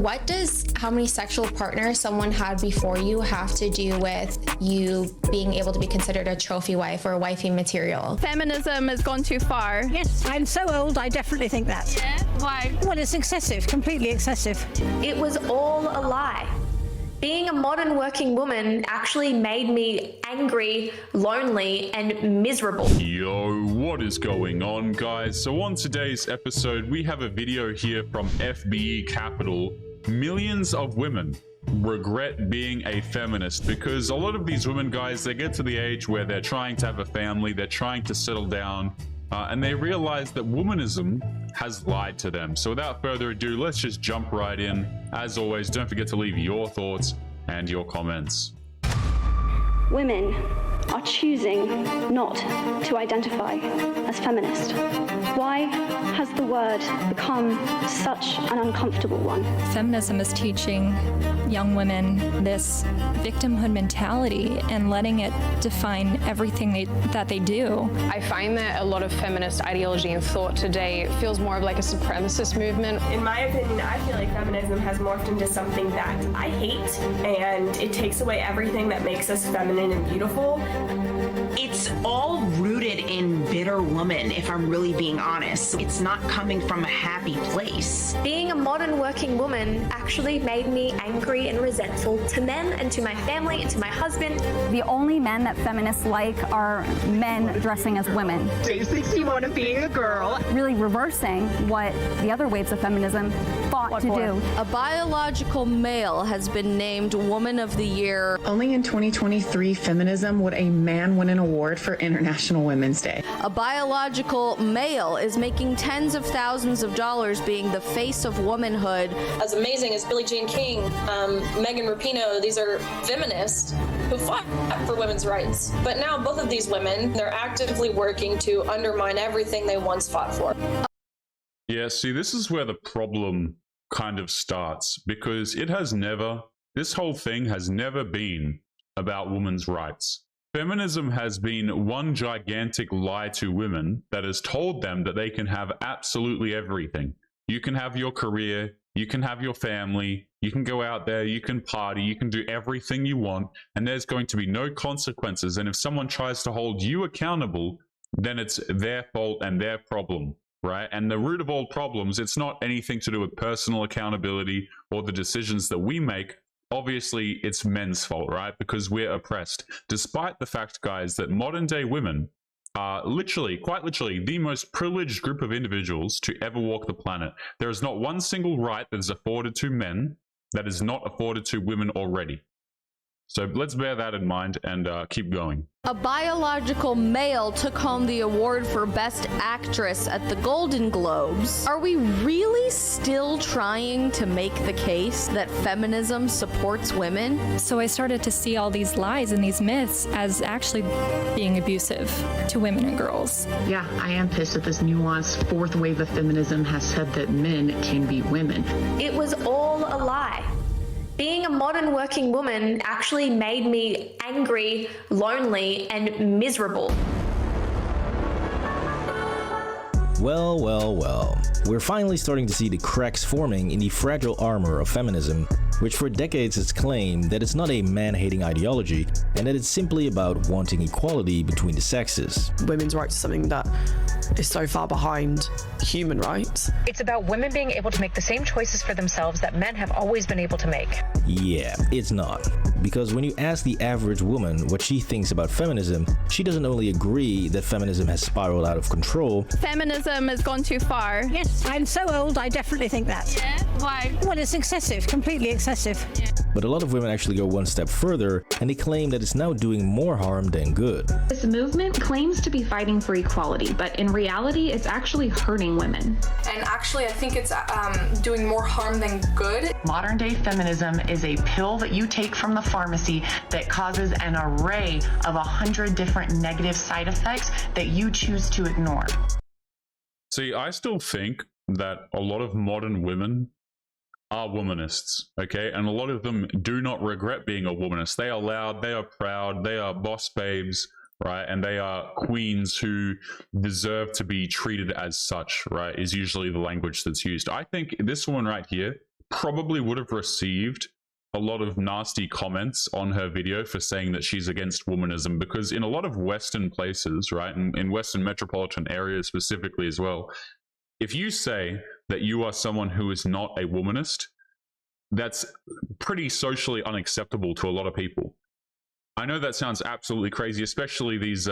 What does how many sexual partners someone had before you have to do with you being able to be considered a trophy wife or wifey material? Feminism has gone too far. Yes, I'm so old, I definitely think that. Yeah? Why? Well, it's excessive, completely excessive. It was all a lie. Being a modern working woman actually made me angry, lonely, and miserable. Yo, what is going on, guys? So on today's episode, we have a video here from FBE Capital. Millions of women regret being a feminist because a lot of these women, guys, they get to the age where they're trying to have a family, they're trying to settle down, and they realize that womanism has lied to them. So without further ado, let's just jump right in. As always, don't forget to leave your thoughts and your comments. Women are choosing not to identify as feminist. Why has the word become such an uncomfortable one? Feminism is teaching young women this victimhood mentality and letting it define everything that they do. I find that a lot of feminist ideology and thought today feels more of like a supremacist movement. In my opinion, I feel like feminism has morphed into something that I hate, and it takes away everything that makes us feminine and beautiful. It's all rooted in bitter woman, if I'm really being honest. It's not coming from a happy place. Being a modern working woman actually made me angry and resentful to men and to my family and to my husband. The only men that feminists like are men dressing as women. Day 61 of being a girl. Really reversing what the other waves of feminism fought to do. A biological male has been named Woman of the Year. Only in 2023 feminism would a man win an award for International Women's Day. A biological male is making tens of thousands of dollars being the face of womanhood. As amazing as Billie Jean King, Megan Rapinoe, these are feminists who fought for women's rights. But now both of these women, they're actively working to undermine everything they once fought for. Yeah, see, this is where the problem kind of starts, because this whole thing has never been about women's rights. Feminism has been one gigantic lie to women that has told them that they can have absolutely everything. You can have your career, you can have your family, you can go out there, you can party, you can do everything you want, and there's going to be no consequences. And if someone tries to hold you accountable, then it's their fault and their problem, right? And the root of all problems, it's not anything to do with personal accountability or the decisions that we make. Obviously, it's men's fault, right? Because we're oppressed. Despite the fact, guys, that modern day women are quite literally, the most privileged group of individuals to ever walk the planet. There is not one single right that is afforded to men that is not afforded to women already. So let's bear that in mind and keep going. A biological male took home the award for Best Actress at the Golden Globes. Are we really still trying to make the case that feminism supports women? So I started to see all these lies and these myths as actually being abusive to women and girls. Yeah, I am pissed that this nuanced fourth wave of feminism has said that men can be women. It was all a lie. Being a modern working woman actually made me angry, lonely, and miserable. Well. We're finally starting to see the cracks forming in the fragile armor of feminism, which for decades has claimed that it's not a man-hating ideology and that it's simply about wanting equality between the sexes. Women's rights is something that is so far behind human rights. It's about women being able to make the same choices for themselves that men have always been able to make. Yeah, it's not. Because when you ask the average woman what she thinks about feminism, she doesn't only agree that feminism has spiraled out of control. Feminism has gone too far. Yes, I'm so old, I definitely think that. Yeah? Why? Well, it's excessive, completely excessive. Yeah. But a lot of women actually go one step further and they claim that it's now doing more harm than good. This movement claims to be fighting for equality, but in reality, it's actually hurting women. And actually, I think it's doing more harm than good. Modern day feminism is a pill that you take from the pharmacy that causes an array of 100 different negative side effects that you choose to ignore. See, I still think that a lot of modern women are womanists, okay? And a lot of them do not regret being a womanist. They are loud, they are proud, they are boss babes, right? And they are queens who deserve to be treated as such, right? Is usually the language that's used. I think this one right here probably would have received a lot of nasty comments on her video for saying that she's against womanism, because in a lot of Western places, right, in Western metropolitan areas specifically as well, if you say that you are someone who is not a womanist, that's pretty socially unacceptable to a lot of people. I know that sounds absolutely crazy, especially these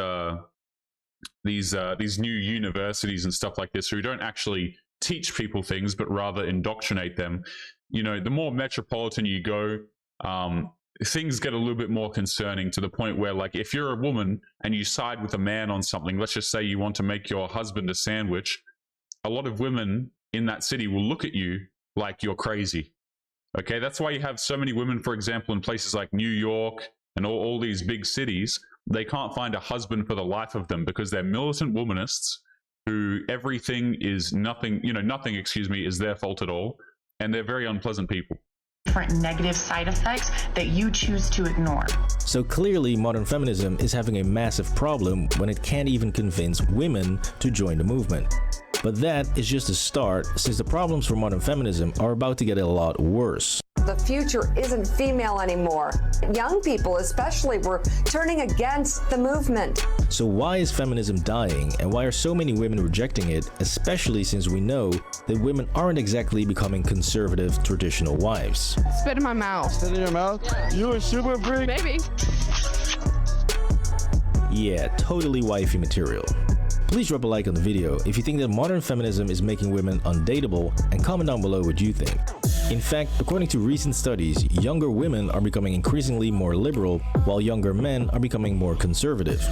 new universities and stuff like this, who don't actually teach people things, but rather indoctrinate them. You know, the more metropolitan you go, things get a little bit more concerning, to the point where, like, if you're a woman and you side with a man on something, let's just say you want to make your husband a sandwich, a lot of women in that city will look at you like you're crazy. Okay, that's why you have so many women, for example, in places like New York and all these big cities, they can't find a husband for the life of them, because they're militant womanists who everything is nothing, nothing, is their fault at all. And they're very unpleasant people. Different negative side effects that you choose to ignore. So clearly, modern feminism is having a massive problem when it can't even convince women to join the movement. But that is just a start, since the problems for modern feminism are about to get a lot worse. The future isn't female anymore. Young people especially were turning against the movement. So why is feminism dying, and why are so many women rejecting it, especially since we know that women aren't exactly becoming conservative traditional wives? Spit in my mouth. Spit in your mouth? You a super freak? Maybe. Yeah, totally wifey material. Please drop a like on the video if you think that modern feminism is making women undateable, and comment down below what you think. In fact, according to recent studies, younger women are becoming increasingly more liberal, while younger men are becoming more conservative.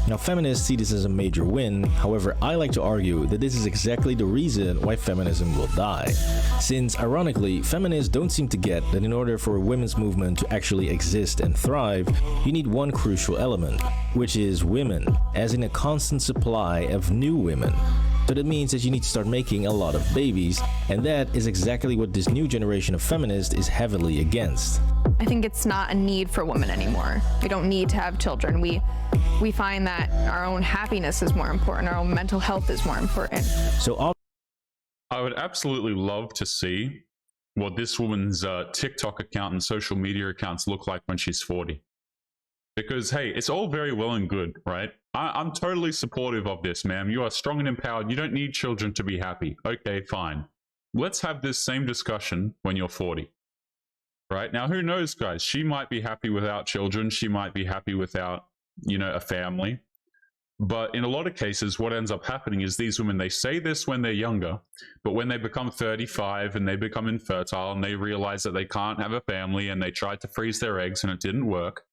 Now, feminists see this as a major win. However, I like to argue that this is exactly the reason why feminism will die. Since, ironically, feminists don't seem to get that in order for a women's movement to actually exist and thrive, you need one crucial element, which is women, as in a constant supply of new women. So that means that you need to start making a lot of babies, and that is exactly what this new generation of feminists is heavily against. I think it's not a need for women anymore. We don't need to have children. We find that our own happiness is more important. Our own mental health is more important. So I would absolutely love to see what this woman's TikTok account and social media accounts look like when she's 40. Because, hey, it's all very well and good, right? I'm totally supportive of this, ma'am. You are strong and empowered. You don't need children to be happy. Okay, fine. Let's have this same discussion when you're 40. Right? Now, who knows, guys? She might be happy without children. She might be happy without, a family. But in a lot of cases, what ends up happening is these women, they say this when they're younger, but when they become 35 and they become infertile and they realize that they can't have a family and they tried to freeze their eggs and it didn't work,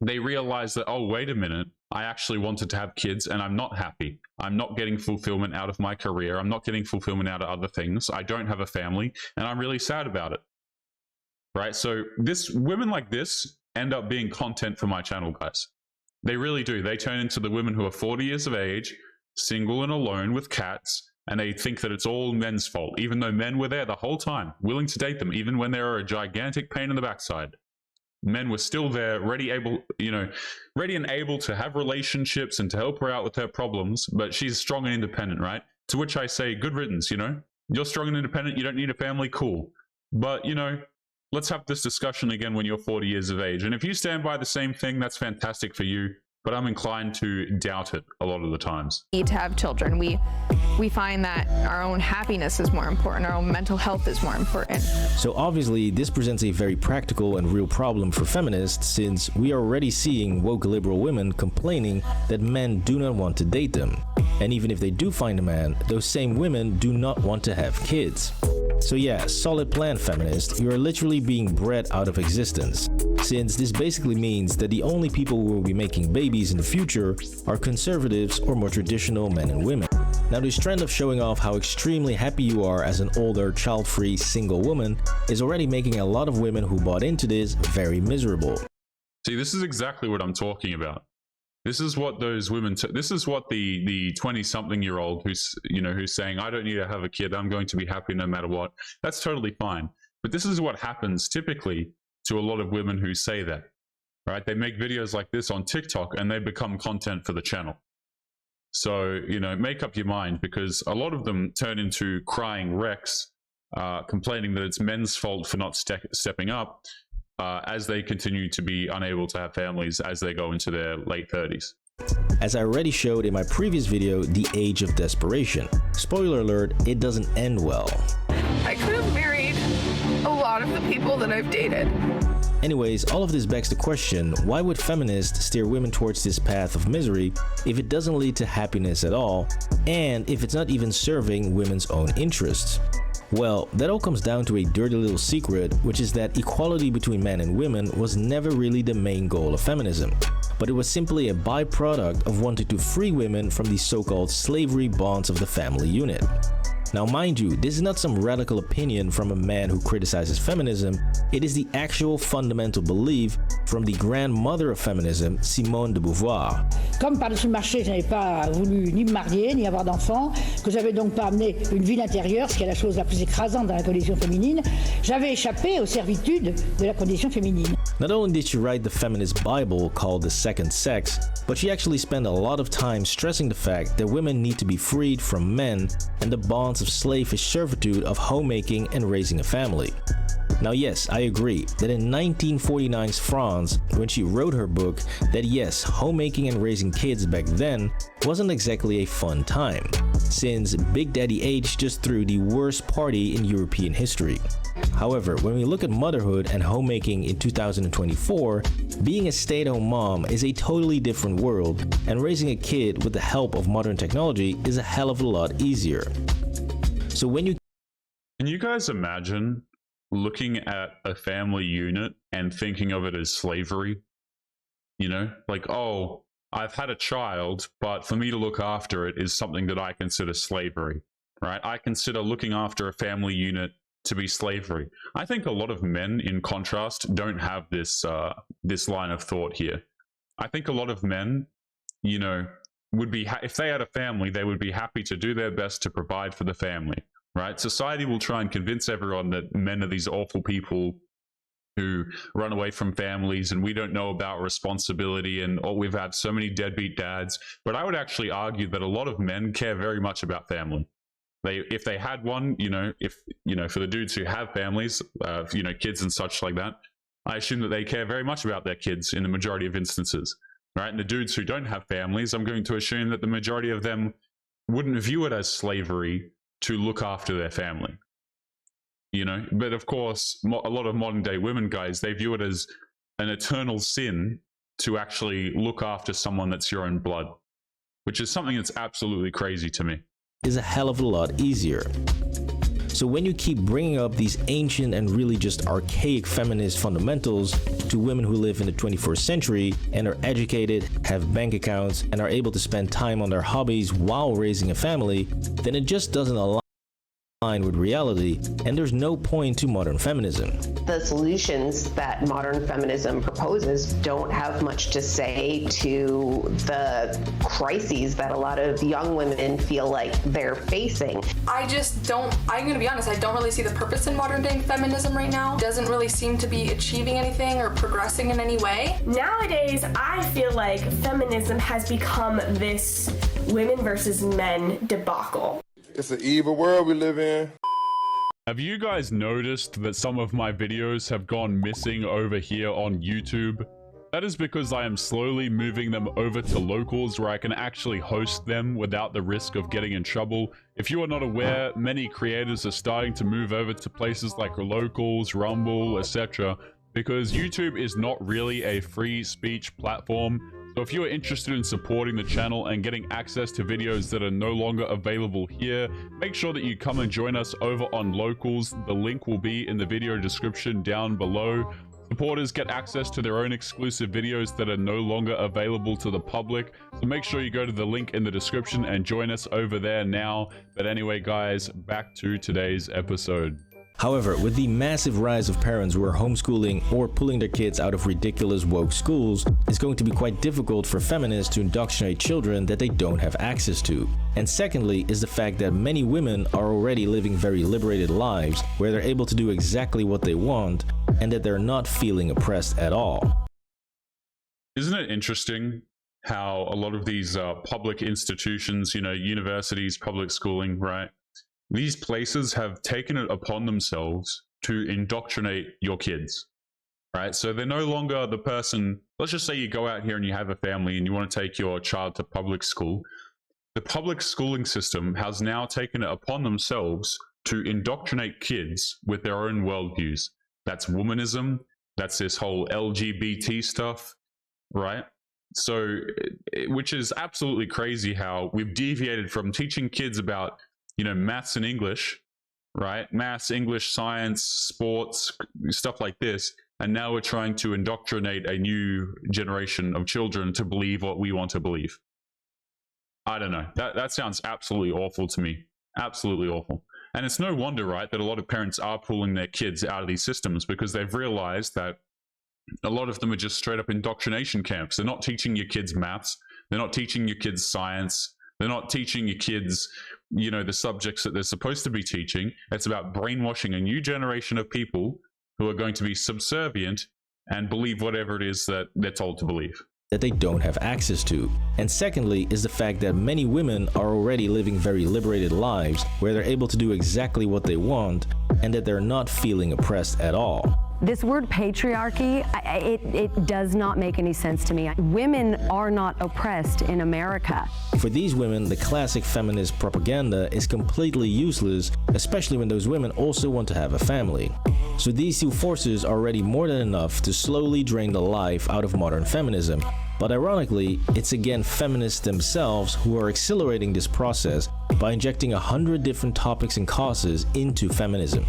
they realize that, oh, wait a minute, I actually wanted to have kids and I'm not happy. I'm not getting fulfillment out of my career. I'm not getting fulfillment out of other things. I don't have a family and I'm really sad about it. Right? So women like this end up being content for my channel, guys. They really do. They turn into the women who are 40 years of age, single and alone with cats, and they think that it's all men's fault, even though men were there the whole time, willing to date them, even when they were a gigantic pain in the backside. Men were still there, ready and able to have relationships and to help her out with her problems, but she's strong and independent, right? To which I say, good riddance, You're strong and independent, you don't need a family, cool. But, let's have this discussion again when you're 40 years of age. And if you stand by the same thing, that's fantastic for you, but I'm inclined to doubt it a lot of the times. Need to have children. We find that our own happiness is more important. Our own mental health is more important. So obviously, this presents a very practical and real problem for feminists, since we are already seeing woke liberal women complaining that men do not want to date them. And even if they do find a man, those same women do not want to have kids. So yeah, solid plan, feminist. You are literally being bred out of existence, since this basically means that the only people who will be making babies in the future are conservatives or more traditional men and women. Now, this trend of showing off how extremely happy you are as an older, child-free, single woman is already making a lot of women who bought into this very miserable. See, this is exactly what I'm talking about. This is what those women, this is what the 20-something-year-old who's saying, I don't need to have a kid, I'm going to be happy no matter what. That's totally fine. But this is what happens typically to a lot of women who say that, right? They make videos like this on TikTok and they become content for the channel. So, make up your mind, because a lot of them turn into crying wrecks complaining that it's men's fault for not stepping up as they continue to be unable to have families as they go into their late 30s. As I already showed in my previous video, The Age of Desperation. Spoiler alert, it doesn't end well. I could have married a lot of the people that I've dated. Anyways, all of this begs the question, why would feminists steer women towards this path of misery if it doesn't lead to happiness at all, and if it's not even serving women's own interests? Well, that all comes down to a dirty little secret, which is that equality between men and women was never really the main goal of feminism, but it was simply a byproduct of wanting to free women from the so-called slavery bonds of the family unit. Now mind you, this is not some radical opinion from a man who criticizes feminism, it is the actual fundamental belief from the grandmother of feminism, Simone de Beauvoir. Comme par-dessus le marché, je n'avais pas voulu ni me marier, ni avoir d'enfants, que j'avais donc pas amené une vie d'intérieur, ce qui est la chose la plus écrasante dans la condition féminine, j'avais échappé aux servitudes de la condition féminine. Not only did she write the feminist Bible called The Second Sex, but she actually spent a lot of time stressing the fact that women need to be freed from men and the bonds of slavish servitude of homemaking and raising a family. Now yes, I agree that in 1949's France, when she wrote her book, that yes, homemaking and raising kids back then wasn't exactly a fun time, since Big Daddy H just threw the worst party in European history. However, when we look at motherhood and homemaking in 2024, being a stay-at-home mom is a totally different world, and raising a kid with the help of modern technology is a hell of a lot easier. So when you... Can you guys imagine looking at a family unit and thinking of it as slavery? You know, like, oh, I've had a child, but for me to look after it is something that I consider slavery, right? I consider looking after a family unit to be slavery. I think a lot of men, in contrast, don't have this this line of thought here. I think a lot of men, you know, would be, if they had a family, they would be happy to do their best to provide for the family, right? Society will try and convince everyone that men are these awful people who run away from families and we don't know about responsibility, and we've had so many deadbeat dads. But I would actually argue that a lot of men care very much about family. If they had one, you know, for the dudes who have families, you know, kids and such like that, I assume that they care very much about their kids in the majority of instances, right? And the dudes who don't have families, I'm going to assume that the majority of them wouldn't view it as slavery to look after their family, you know? But of course, a lot of modern day women, guys, they view it as an eternal sin to actually look after someone that's your own blood, which is something that's absolutely crazy to me. Is a hell of a lot easier. So when you keep bringing up these ancient and really just archaic feminist fundamentals to women who live in the 21st century and are educated, have bank accounts, and are able to spend time on their hobbies while raising a family, then it just doesn't align with reality, and there's no point to modern feminism. The solutions that modern feminism proposes don't have much to say to the crises that a lot of young women feel like they're facing. I just don't, I'm gonna be honest, I don't really see the purpose in modern day feminism right now. It doesn't really seem to be achieving anything or progressing in any way. Nowadays, I feel like feminism has become this women versus men debacle. It's an evil world we live in. Have you guys noticed that some of my videos have gone missing over here on YouTube? That is because I am slowly moving them over to locals where I can actually host them without the risk of getting in trouble. If you are not aware, many creators are starting to move over to places like locals, Rumble, etc. because YouTube is not really a free speech platform. So if you are interested in supporting the channel and getting access to videos that are no longer available here, make sure that you come and join us over on Locals. The link will be in the video description down below. Supporters get access to their own exclusive videos that are no longer available to the public. So make sure you go to the link in the description and join us over there now. But anyway, guys, back to today's episode. However, with the massive rise of parents who are homeschooling or pulling their kids out of ridiculous woke schools, it's going to be quite difficult for feminists to indoctrinate children that they don't have access to. And secondly is the fact that many women are already living very liberated lives where they're able to do exactly what they want and that they're not feeling oppressed at all. Isn't it interesting how a lot of these public institutions, you know, universities, public schooling, right? these places have taken it upon themselves to indoctrinate your kids, right? So they're no longer the person, let's just say you go out here and you have a family and you want to take your child to public school. The public schooling system has now taken it upon themselves to indoctrinate kids with their own worldviews. That's womanism, that's this whole LGBT stuff, right? So, which is absolutely crazy how we've deviated from teaching kids about, you know, maths and English, right? Maths, English, science, sports, stuff like this. And now we're trying to indoctrinate a new generation of children to believe what we want to believe. I don't know. That sounds absolutely awful to me. Absolutely awful. And it's no wonder, right, that a lot of parents are pulling their kids out of these systems because they've realized that a lot of them are just straight up indoctrination camps. They're not teaching your kids maths. They're not teaching your kids science. They're not teaching your kids, you know, the subjects that they're supposed to be teaching. It's about brainwashing a new generation of people who are going to be subservient and believe whatever it is that they're told to believe. That they don't have access to. And secondly is the fact that many women are already living very liberated lives where they're able to do exactly what they want and that they're not feeling oppressed at all. This word patriarchy, it does not make any sense to me. Women are not oppressed in America. For these women, the classic feminist propaganda is completely useless, especially when those women also want to have a family. So these two forces are already more than enough to slowly drain the life out of modern feminism. But ironically, it's again feminists themselves who are accelerating this process by injecting 100 different topics and causes into feminism,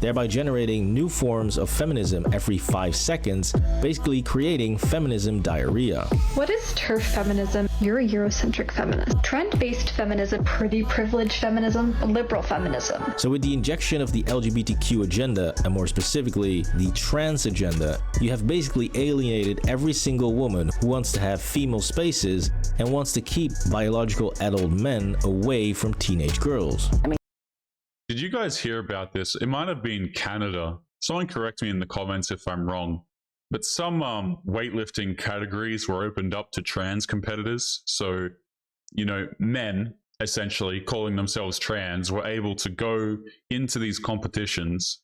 thereby generating new forms of feminism every 5 seconds, basically creating feminism diarrhea. What is TERF feminism? You're a Eurocentric feminist. Trend-based feminism, pretty privileged feminism, liberal feminism. So with the injection of the LGBTQ agenda, and more specifically, the trans agenda, you have basically alienated every single woman who wants to have female spaces and wants to keep biological adult men away from teenage girls. Did you guys hear about this? It might have been Canada. Someone correct me in the comments if I'm wrong. But some weightlifting categories were opened up to trans competitors. So, you know, men, essentially, calling themselves trans, were able to go into these competitions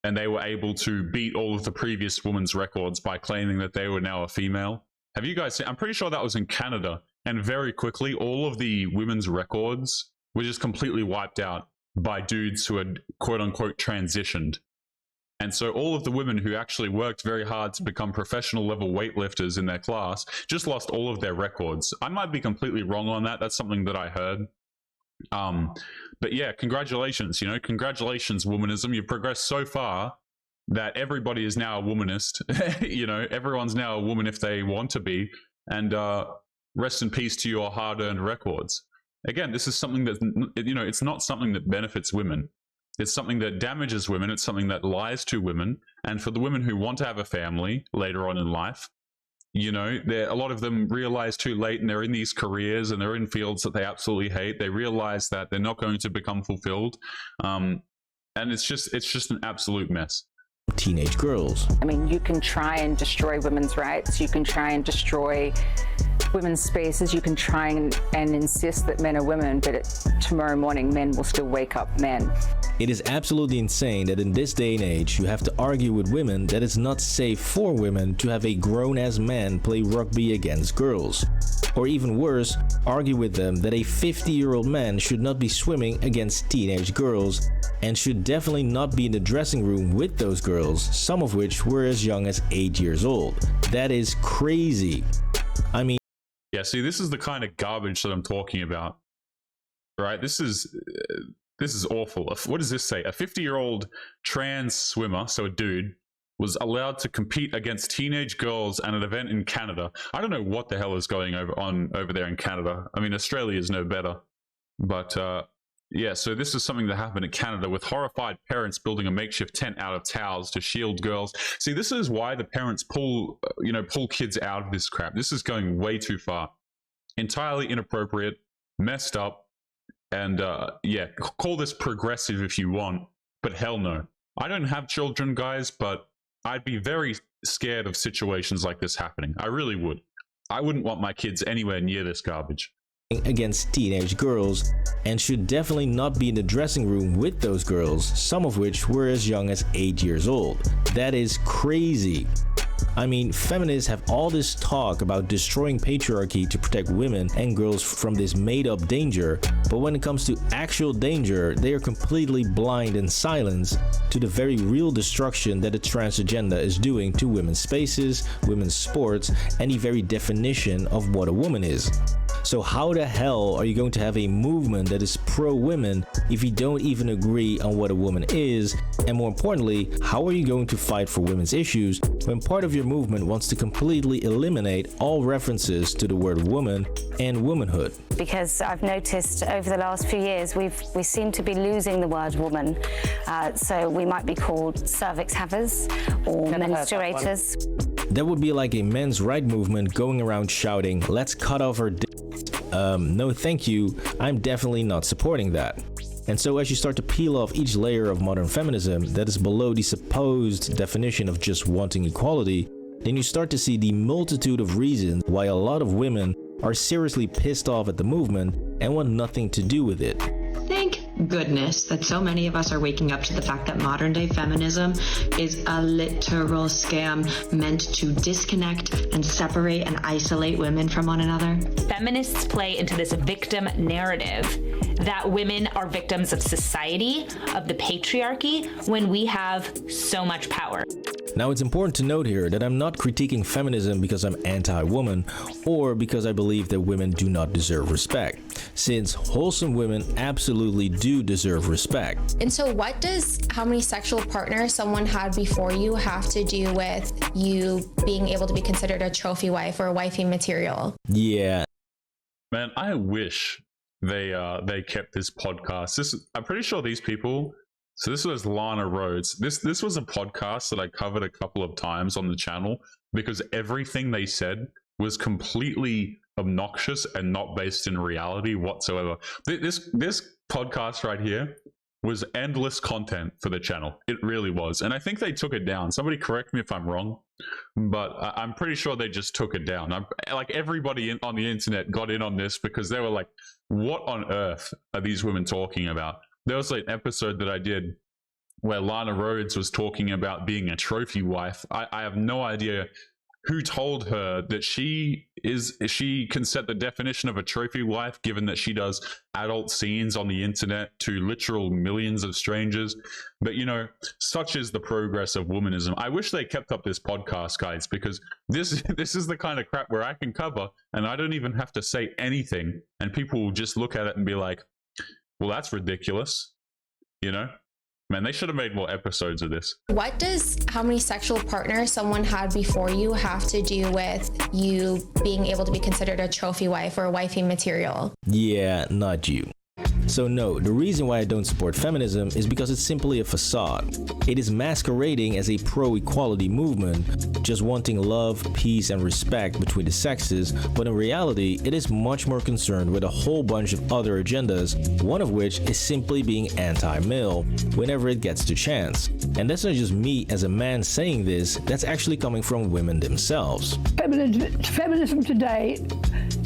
and they were able to beat all of the previous women's records by claiming that they were now a female. Have you guys seen? I'm pretty sure that was in Canada. And very quickly, all of the women's records were just completely wiped out by dudes who had quote-unquote transitioned. And so all of the women who actually worked very hard to become professional level weightlifters in their class just lost all of their records. I might be completely wrong on that. That's something that I heard. But yeah, congratulations, you know, congratulations, womanism. You've progressed so far that everybody is now a womanist. You know, everyone's now a woman if they want to be. And rest in peace to your hard-earned records. Again, this is something that, you know, it's not something that benefits women. It's something that damages women. It's something that lies to women. And for the women who want to have a family later on in life, you know, a lot of them realize too late and they're in these careers and they're in fields that they absolutely hate. They realize that they're not going to become fulfilled. And it's just an absolute mess. Teenage girls. I mean, you can try and destroy women's rights. You can try and destroy women's spaces. You can try and insist that men are women, but tomorrow morning men will still wake up men. It is absolutely insane that in this day and age you have to argue with women that it's not safe for women to have a grown-ass man play rugby against girls. Or even worse, argue with them that a 50-year-old man should not be swimming against teenage girls and should definitely not be in the dressing room with those girls, some of which were as young as 8 years old. That is crazy. I mean, yeah, see, this is the kind of garbage that I'm talking about, right? This is awful. What does this say? A 50-year-old trans swimmer, so a dude, was allowed to compete against teenage girls at an event in Canada. I don't know what the hell is going on over there in Canada. I mean, Australia is no better. But yeah, so this is something that happened in Canada with horrified parents building a makeshift tent out of towels to shield girls. See, this is why the parents pull kids out of this crap. This is going way too far. Entirely inappropriate, messed up, and yeah, call this progressive if you want, but hell no. I don't have children, guys, but I'd be very scared of situations like this happening. I really would. I wouldn't want my kids anywhere near this garbage. against teenage girls and should definitely not be in the dressing room with those girls, some of which were as young as 8 years old. That is crazy. I mean, feminists have all this talk about destroying patriarchy to protect women and girls from this made-up danger, but when it comes to actual danger, they are completely blind and silenced to the very real destruction that the trans agenda is doing to women's spaces, women's sports, and the very definition of what a woman is. So how the hell are you going to have a movement that is pro-women if you don't even agree on what a woman is? And more importantly, how are you going to fight for women's issues when part of your movement wants to completely eliminate all references to the word woman and womanhood? Because I've noticed over the last few years we seem to be losing the word woman. So we might be called cervix havers or menstruators. That would be like a men's right movement going around shouting, "Let's cut off her dick." No thank you, I'm definitely not supporting that. And so as you start to peel off each layer of modern feminism that is below the supposed definition of just wanting equality, then you start to see the multitude of reasons why a lot of women are seriously pissed off at the movement and want nothing to do with it. Thank goodness that so many of us are waking up to the fact that modern day feminism is a literal scam meant to disconnect and separate and isolate women from one another. Feminists play into this victim narrative that women are victims of society, of the patriarchy, when we have so much power. Now, it's important to note here that I'm not critiquing feminism because I'm anti-woman or because I believe that women do not deserve respect, since wholesome women absolutely do deserve respect. And so what does how many sexual partners someone had before you have to do with you being able to be considered a trophy wife or a wifey material? Yeah. Man, I wish they kept this podcast. I'm pretty sure these people. So this was Lana Rhoades. This was a podcast that I covered a couple of times on the channel because everything they said was completely obnoxious and not based in reality whatsoever. This podcast right here was endless content for the channel. It really was. And I think they took it down. Somebody correct me if I'm wrong, but I'm pretty sure they just took it down. Like everybody on the internet got in on this because they were like, what on earth are these women talking about? There was like an episode that I did where Lana Rhoades was talking about being a trophy wife. I have no idea who told her that she can set the definition of a trophy wife, given that she does adult scenes on the internet to literal millions of strangers. But you know, such is the progress of womanism. I wish they kept up this podcast, guys, because this is the kind of crap where I can cover and I don't even have to say anything and people will just look at it and be like, well, that's ridiculous. You know, man, they should have made more episodes of this. What does how many sexual partners someone had before you have to do with you being able to be considered a trophy wife or a wifey material? Yeah, not you. So no, the reason why I don't support feminism is because it's simply a facade. It is masquerading as a pro-equality movement, just wanting love, peace, and respect between the sexes, but in reality, it is much more concerned with a whole bunch of other agendas, one of which is simply being anti-male whenever it gets the chance. And that's not just me as a man saying this, that's actually coming from women themselves. Feminism today,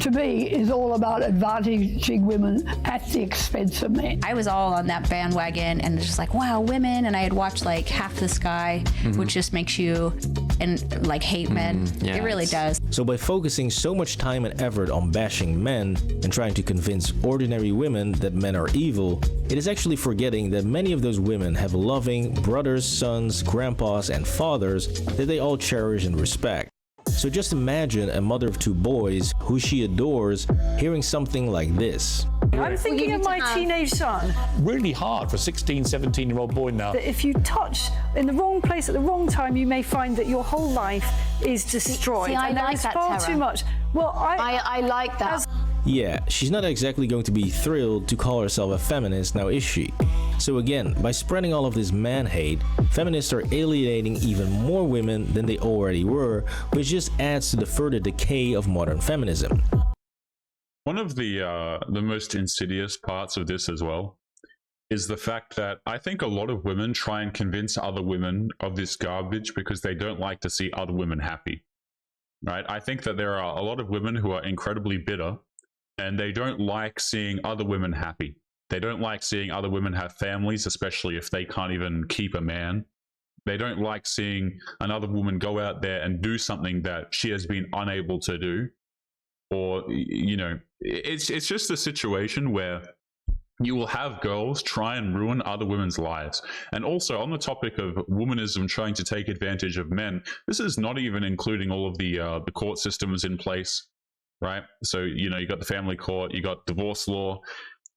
to me, is all about advantaging women at the expense of men. I was all on that bandwagon and just like, wow, women, and I had watched like Half the Sky, which just makes you and like hate men. Yeah, it really does. So by focusing so much time and effort on bashing men and trying to convince ordinary women that men are evil, it is actually forgetting that many of those women have loving brothers, sons, grandpas, and fathers that they all cherish and respect. So just imagine a mother of two boys who she adores hearing something like this. I'm thinking of my teenage son. Really hard for a 16, 17-year-old boy now. That if you touch in the wrong place at the wrong time, you may find that your whole life is destroyed. See, I and there like is that, far Tara. too much. Well, I like that. Yeah, she's not exactly going to be thrilled to call herself a feminist, now is she? So again, by spreading all of this man hate, feminists are alienating even more women than they already were, which just adds to the further decay of modern feminism. One of the most insidious parts of this as well is the fact that I think a lot of women try and convince other women of this garbage because they don't like to see other women happy, right? I think that there are a lot of women who are incredibly bitter and they don't like seeing other women happy. They don't like seeing other women have families, especially if they can't even keep a man. They don't like seeing another woman go out there and do something that she has been unable to do. Or, you know, it's just a situation where you will have girls try and ruin other women's lives. And also on the topic of womanism trying to take advantage of men, this is not even including all of the court systems in place, right? So, you know, you got the family court, you got divorce law,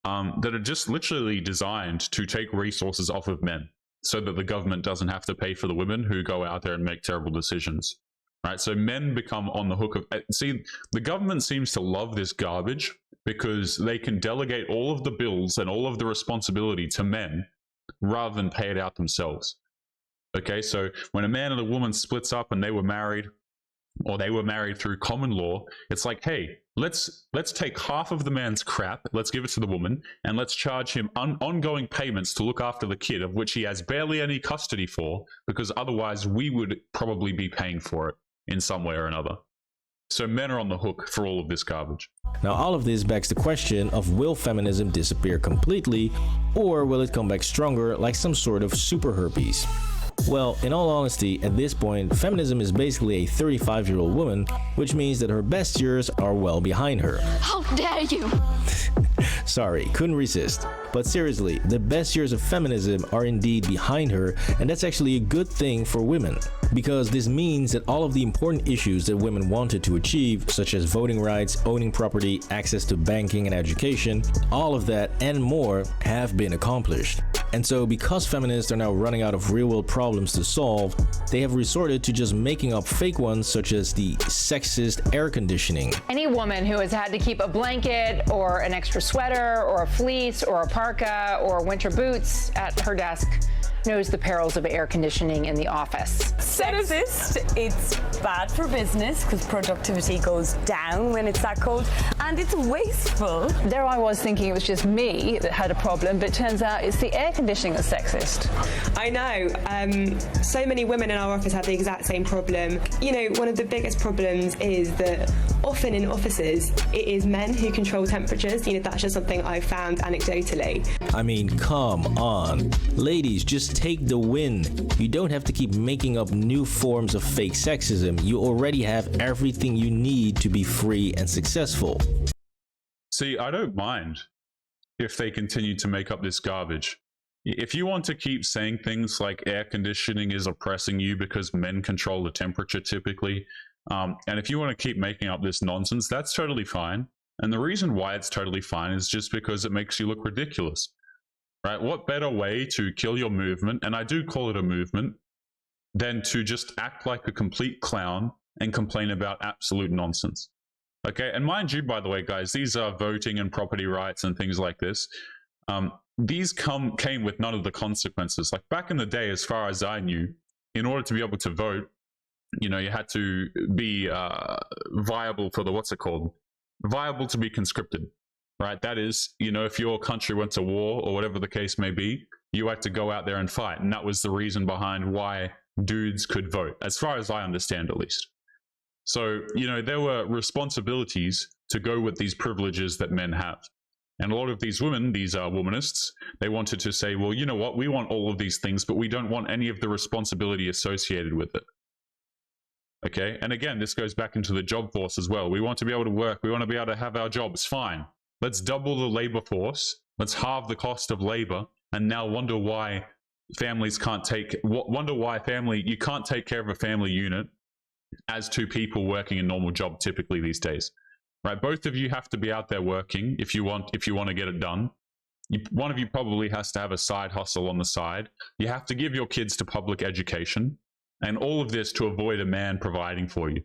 that are just literally designed to take resources off of men so that the government doesn't have to pay for the women who go out there and make terrible decisions, right? So men become on the hook of, see, the government seems to love this garbage because they can delegate all of the bills and all of the responsibility to men rather than pay it out themselves. Okay, so when a man and a woman splits up and they were married, or they were married through common law, it's like, hey, let's take half of the man's crap, let's give it to the woman, and let's charge him ongoing payments to look after the kid, of which he has barely any custody for, because otherwise we would probably be paying for it in some way or another. So men are on the hook for all of this garbage. Now, all of this begs the question of, will feminism disappear completely, or will it come back stronger like some sort of super herpes? Well, in all honesty, at this point, feminism is basically a 35-year-old woman, which means that her best years are well behind her. How dare you! Sorry, couldn't resist. But seriously, the best years of feminism are indeed behind her, and that's actually a good thing for women. Because this means that all of the important issues that women wanted to achieve, such as voting rights, owning property, access to banking and education, all of that and more have been accomplished. And so because feminists are now running out of real-world problems to solve, they have resorted to just making up fake ones, such as the sexist air conditioning. Any woman who has had to keep a blanket or an extra sweater or a fleece or a parka or winter boots at her desk knows the perils of air conditioning in the office. Sexist, it's bad for business because productivity goes down when it's that cold, and it's wasteful. There I was thinking it was just me that had a problem, but it turns out it's the air conditioning that's sexist. I know. So many women in our office have the exact same problem. You know, one of the biggest problems is that often in offices, it is men who control temperatures. You know, that's just something I've found anecdotally. I mean, come on. Ladies, just take the win. You don't have to keep making up new forms of fake sexism. You already have everything you need to be free and successful. See, I don't mind if they continue to make up this garbage. If you want to keep saying things like air conditioning is oppressing you because men control the temperature typically, and if you want to keep making up this nonsense, that's totally fine. And the reason why it's totally fine is just because it makes you look ridiculous. Right? What better way to kill your movement, and I do call it a movement, than to just act like a complete clown and complain about absolute nonsense. Okay, and mind you, by the way, guys, these are voting and property rights and things like this. These came with none of the consequences. Like back in the day, as far as I knew, in order to be able to vote, you know, you had to be viable for the, what's it called? Viable to be conscripted. Right, that is, you know, if your country went to war or whatever the case may be, you had to go out there and fight. And that was the reason behind why dudes could vote, as far as I understand at least. So, you know, there were responsibilities to go with these privileges that men have. And a lot of these women, these womanists, they wanted to say, well, you know what, we want all of these things, but we don't want any of the responsibility associated with it. Okay, and again, this goes back into the job force as well. We want to be able to work. We want to be able to have our jobs. Fine. Let's double the labor force. Let's halve the cost of labor. And now wonder why families can't take, you can't take care of a family unit as two people working a normal job typically these days. Right? Both of you have to be out there working if you want to get it done. One of you probably has to have a side hustle on the side. You have to give your kids to public education. And all of this to avoid a man providing for you.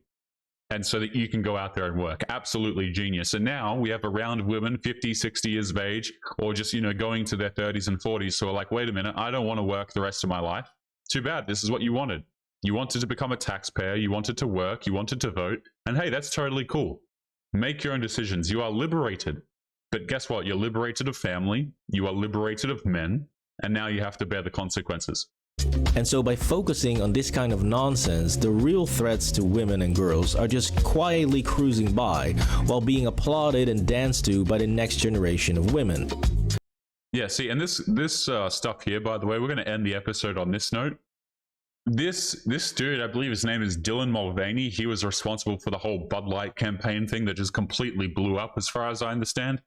And so that you can go out there and work. Absolutely genius. And now we have a round of women 50, 60 years of age, or just, you know, going to their 30s and 40s. So are like, wait a minute, I don't want to work the rest of my life. Too bad. This is what you wanted. You wanted to become a taxpayer. You wanted to work. You wanted to vote. And hey, that's totally cool. Make your own decisions. You are liberated. But guess what? You're liberated of family. You are liberated of men. And now you have to bear the consequences. And so by focusing on this kind of nonsense, the real threats to women and girls are just quietly cruising by while being applauded and danced to by the next generation of women. Yeah, see, and this stuff here, by the way, we're going to end the episode on this note. This dude, I believe his name is Dylan Mulvaney. He was responsible for the whole Bud Light campaign thing that just completely blew up, as far as I understand.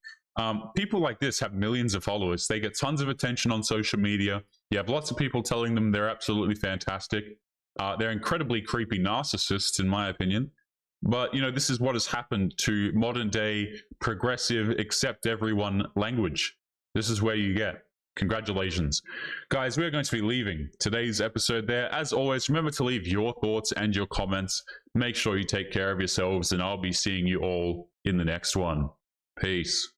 People like this have millions of followers. They get tons of attention on social media. You have lots of people telling them they're absolutely fantastic. They're incredibly creepy narcissists, in my opinion. But, you know, this is what has happened to modern day progressive, accept everyone language. This is where you get. Congratulations. Guys, we're going to be leaving today's episode there. As always, remember to leave your thoughts and your comments. Make sure you take care of yourselves, and I'll be seeing you all in the next one. Peace.